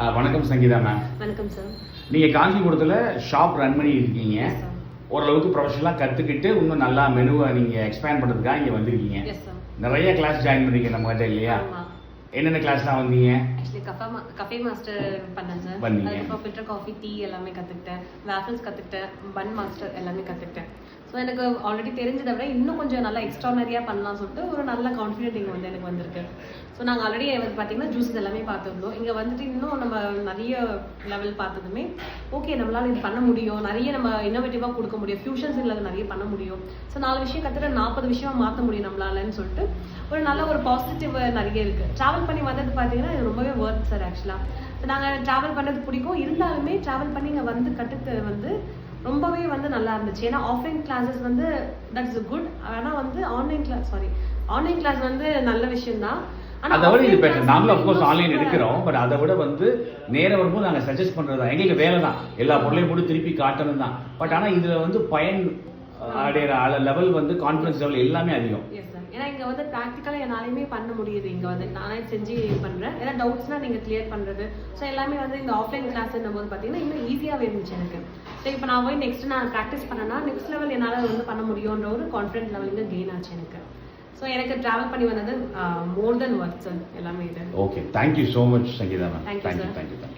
வணக்கம் சங்கீதா மேம். வணக்கம் சார். நீங்கள் காஞ்சிபுரத்தில் ஷாப் ரன் பண்ணி இருக்கீங்க. ஓரளவுக்கு ப்ரொஃபஷனலாக கற்றுக்கிட்டு இன்னும் நல்லா மெனுவை நீங்கள் எக்ஸ்பேண்ட் பண்ணுறதுக்காக இங்கே வந்திருக்கீங்க. நிறைய கிளாஸ் ஜாயின் பண்ணிருக்கீங்க நம்ம கிட்ட இல்லையா? என்னென்ன கிளாஸ்லாம் வந்தீங்க? ஆக்சுவலி கஃபே மாஸ்டர் பண்ணேன் சார். அதுக்கப்புறம் ஃபில்டர் காஃபி, டீ எல்லாமே கற்றுக்கிட்டேன். வேஃபிள்ஸ் கற்றுக்கிட்டேன். பன் மாஸ்டர் எல்லாமே கற்றுக்கிட்டேன். ஸோ எனக்கு ஆல்ரெடி தெரிஞ்சதை விட இன்னும் கொஞ்சம் நல்லா எக்ஸ்ட்ரானரியாக பண்ணலாம்னு சொல்லிட்டு ஒரு நல்ல கான்ஃபிடென்ட் இங்கே வந்து எனக்கு வந்திருக்கு. ஸோ நாங்கள் ஆல்ரெடி வந்து பார்த்தீங்கன்னா ஜூஸஸ் எல்லாமே பார்த்துருந்தோம். இங்கே வந்துட்டு இன்னும் நம்ம நிறைய லெவல் பார்த்ததுமே ஓகே நம்மளால் இது பண்ண முடியும், நிறைய நம்ம இன்னோவேட்டிவாக கொடுக்க முடியும், ஃபியூஷன்ஸ் இல்லை நிறைய பண்ண முடியும். ஸோ 4 விஷயம் கற்றுட்டு 40 விஷயமா மாற்ற முடியும் நம்மளாலன்னு சொல்லிட்டு ஒரு நல்ல ஒரு பாசிட்டிவ் நிறைய இருக்குது. ட்ராவல் பண்ணி வந்தது பார்த்தீங்கன்னா இது ரொம்பவே ஒர்க் சார் ஆக்சுவலாக. ஸோ நாங்கள் ட்ராவல் பண்ணுறது பிடிக்கும், இருந்தாலுமே ட்ராவல் பண்ணி இங்கே வந்து கற்றுட்டு வந்து ரொம்பவே வந்து நல்லா இருந்துச்சு. ஏன்னா ஆஃப்லைன் கிளாஸஸ் வந்து தட்ஸ் குட். ஆனால் வந்து ஆன்லைன் கிளாஸ் வந்து நல்ல விஷயம் தான். அதை விட இது பெட்டர். நாங்களும் அஃப்கோர்ஸ் ஆன்லைன் எடுக்கிறோம். பட் அதை விட வந்து நேரம் வரும்போது நாங்கள் சஜஸ்ட் பண்ணுறது தான் எங்களுக்கு வேலை தான். எல்லா பொருளையும் கூட திருப்பி காட்டணும் தான். பட் ஆனால் இதில் வந்து பயன் அடையிற லெவல் வந்து கான்ஃபிடன்ஸ் லெவல் எல்லாமே அதிகம். ஏன்னா இங்கே வந்து ப்ராக்டிக்கலாக என்னாலையுமே பண்ண முடியுது. இங்கே வந்து நானே செஞ்சு பண்ணுறேன். ஏன்னா டவுட்ஸ்னால் நீங்கள் கிளியர் பண்ணுறது. ஸோ எல்லாமே வந்து இந்த ஆஃப்லைன் கிளாஸ்ன்னும் போது பார்த்தீங்கன்னா இன்னும் ஈஸியாகவே இருந்துச்சு எனக்கு. ஸோ இப்போ நான் போய் நெக்ஸ்ட் நான் ப்ராக்டிஸ் பண்ணேன்னா நெக்ஸ்ட் லெவல் என்னால் வந்து பண்ண முடியுன்ற ஒரு கான்ஃபிடென்ட் லெவல் இங்கே கெயின் ஆச்சு எனக்கு. ஸோ எனக்கு ட்ராவல் பண்ணி வந்தது மோர் தென் ஒர்க் சார் எல்லாமே இது. Okay, thank you so much Sangeetha ma'am. Thank you.